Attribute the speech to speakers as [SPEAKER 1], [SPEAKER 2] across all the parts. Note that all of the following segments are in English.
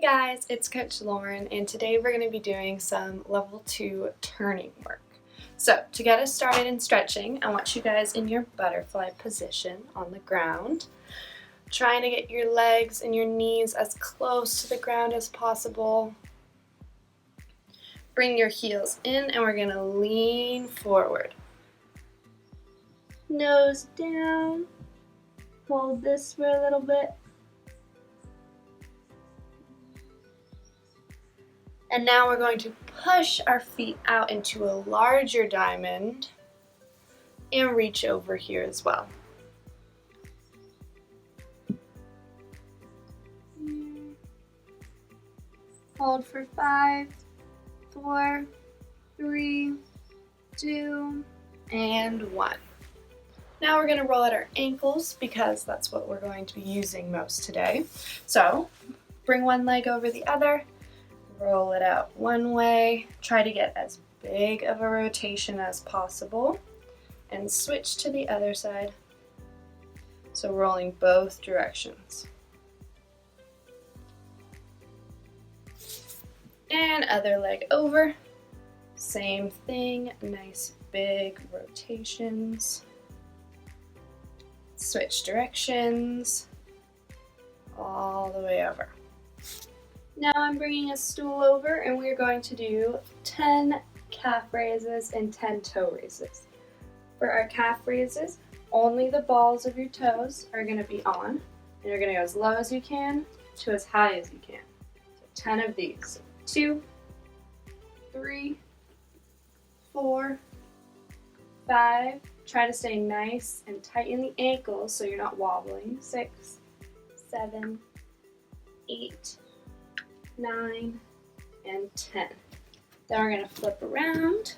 [SPEAKER 1] guys, it's Coach Lauren, and today we're going to be doing some level 2 turning work. So to get us started in stretching, I want you guys in your butterfly position on the ground, trying to get your legs and your knees as close to the ground as possible. Bring your heels in and we're going to lean forward. Nose down. Hold this for a little bit. And now we're going to push our feet out into a larger diamond and reach over here as well. Hold for 5, 4, 3, 2, and 1. Now we're going to roll out our ankles because that's what we're going to be using most today. So bring one leg over the other. Roll it out one way, try to get as big of a rotation as possible, and switch to the other side. So rolling both directions. And other leg over. Same thing, nice big rotations. Switch directions, all the way over. Now I'm bringing a stool over and we're going to do 10 calf raises and 10 toe raises. For our calf raises, only the balls of your toes are going to be on, and you're going to go as low as you can to as high as you can. So 10 of these. 2, 3, 4, 5. Try to stay nice and tight in the ankles so you're not wobbling. 6, 7, 8, 9, and 10. Then we're going to flip around.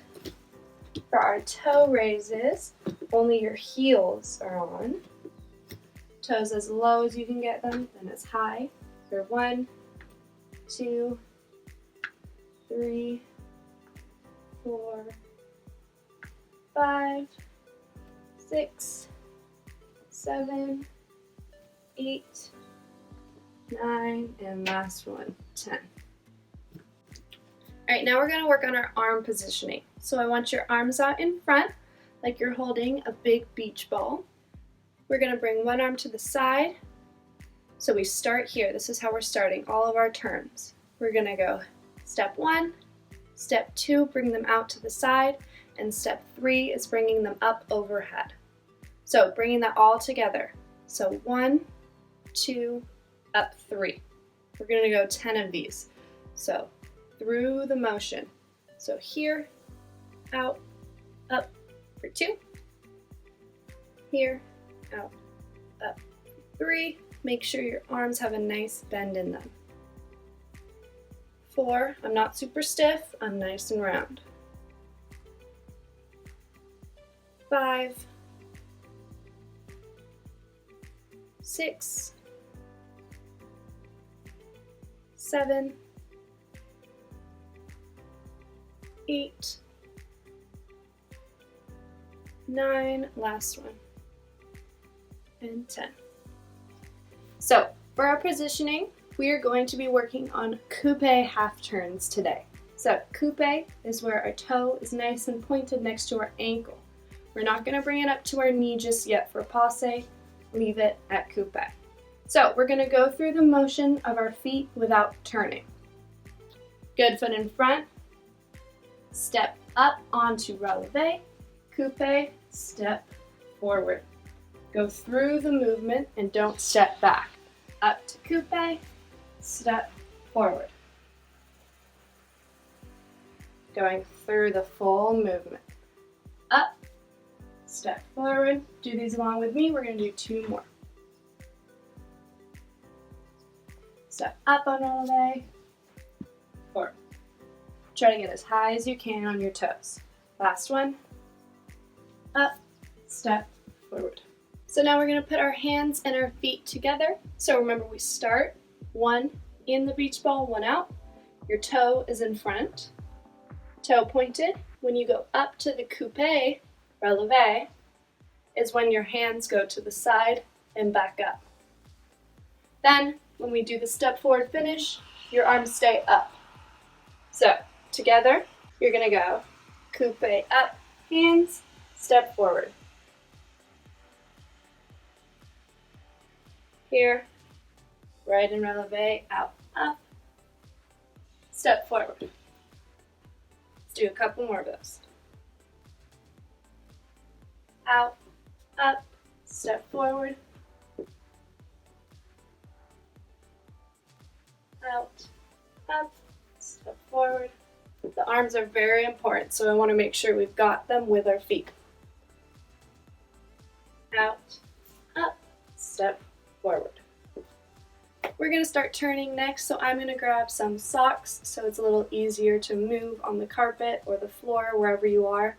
[SPEAKER 1] For our toe raises, only your heels are on. Toes as low as you can get them and as high. For 1, 2, 3, 4, 5, 6, 7, 8, 9, and last one, 10. Alright, now we're going to work on our arm positioning. So I want your arms out in front, like you're holding a big beach ball. We're going to bring one arm to the side. So we start here. This is how we're starting all of our turns. We're going to go step 1, step 2, bring them out to the side, and step 3 is bringing them up overhead. So bringing that all together. So 1, 2, up 3. We're going to go 10 of these. So through the motion. So here, out, up for 2. Here, out, up 3. Make sure your arms have a nice bend in them. 4, I'm not super stiff, I'm nice and round. 5, 6, 7, 8, 9, last one, and 10. So for our positioning, we are going to be working on coupe half turns today. So coupe is where our toe is nice and pointed next to our ankle. We're not going to bring it up to our knee just yet for passe. Leave it at coupe. So we're going to go through the motion of our feet without turning. Good foot in front. Step up onto releve. Coupe, step forward. Go through the movement and don't step back. Up to coupe, step forward. Going through the full movement. Up, step forward. Do these along with me. We're going to do 2 more. Step up on releve, forward. Try to get as high as you can on your toes. Last one. Up, step forward. So now we're going to put our hands and our feet together. So remember, we start 1 in the beach ball, 1 out. Your toe is in front. Toe pointed. When you go up to the coupe, releve, is when your hands go to the side and back up. Then, when we do the step forward finish, your arms stay up. So together, you're gonna go coupe up, hands, step forward. Here, right in releve, out, up, step forward. Let's do a couple more of those. Out, up, step forward. Out, up, step forward. The arms are very important, so I want to make sure we've got them with our feet. Out, up, step forward. We're going to start turning next, so I'm going to grab some socks so it's a little easier to move on the carpet or the floor, wherever you are,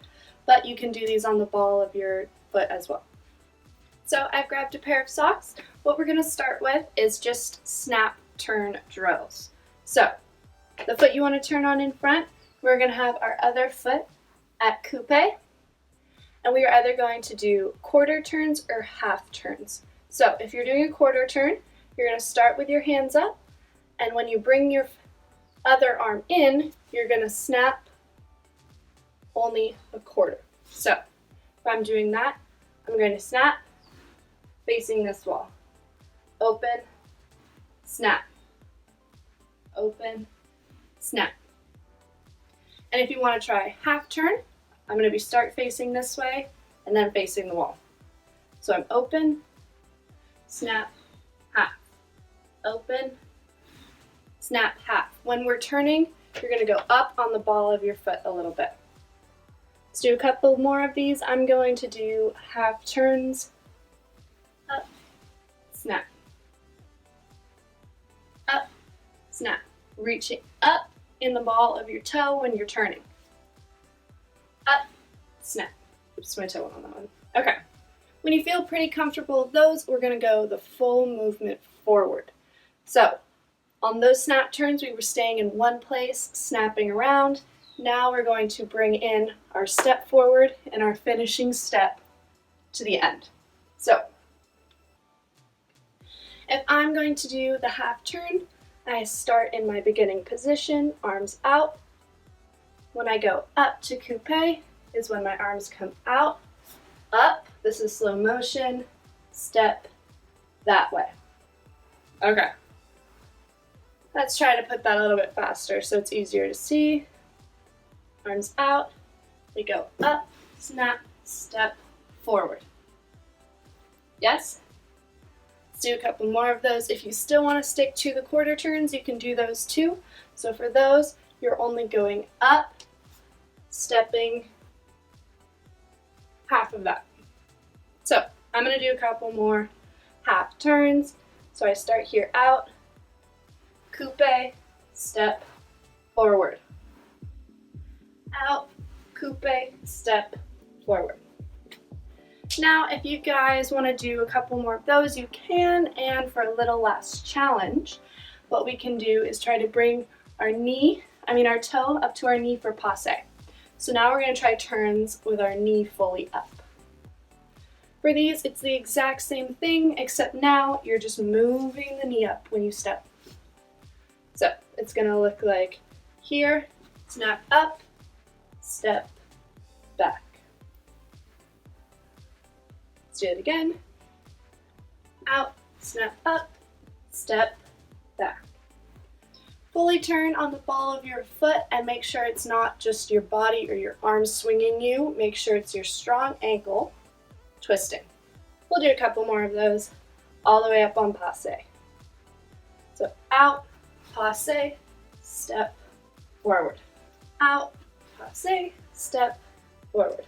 [SPEAKER 1] but you can do these on the ball of your foot as well. So I've grabbed a pair of socks. What we're going to start with is just snap turn drills. So the foot you want to turn on in front, we're going to have our other foot at coupe, and we are either going to do quarter turns or half turns. So if you're doing a quarter turn, you're going to start with your hands up, and when you bring your other arm in, you're going to snap only a quarter. So if I'm doing that, I'm going to snap facing this wall. Open, snap. Open, snap. And if you want to try half turn, I'm going to start facing this way and then facing the wall. So I'm open, snap, half. Open, snap, half. When we're turning, you're going to go up on the ball of your foot a little bit. Let's do a couple more of these. I'm going to do half turns. Up, snap. Up, snap. Reaching up in the ball of your toe when you're turning. Up, snap. Oops, my toe went on that one. Okay. When you feel pretty comfortable with those, we're going to go the full movement forward. So on those snap turns, we were staying in one place, snapping around. Now we're going to bring in our step forward and our finishing step to the end. So if I'm going to do the half turn, I start in my beginning position, arms out. When I go up to coupe is when my arms come out, up. This is slow motion, step that way. Okay. Let's try to put that a little bit faster so it's easier to see. Arms out, we go up, snap, step, forward. Yes? Let's do a couple more of those. If you still want to stick to the quarter turns, you can do those too. So for those, you're only going up, stepping half of that. So I'm going to do a couple more half turns. So I start here out, coupe, step, forward. Out, coupe, step, forward. Now, if you guys want to do a couple more of those, you can, and for a little less challenge, what we can do is try to bring our toe up to our knee for passe. So now we're going to try turns with our knee fully up. For these, it's the exact same thing, except now you're just moving the knee up when you step. So it's going to look like here, snap up, step back. Let's do it again. Out, snap up, step back. Fully turn on the ball of your foot and make sure it's not just your body or your arms swinging you. Make sure it's your strong ankle twisting. We'll do a couple more of those all the way up on passe. So out, passe, step, forward. Out, passe, step, forward.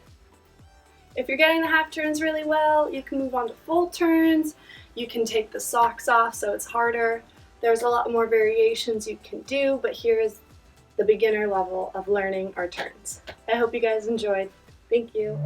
[SPEAKER 1] If you're getting the half turns really well, you can move on to full turns. You can take the socks off so it's harder. There's a lot more variations you can do, but here is the beginner level of learning our turns. I hope you guys enjoyed. Thank you.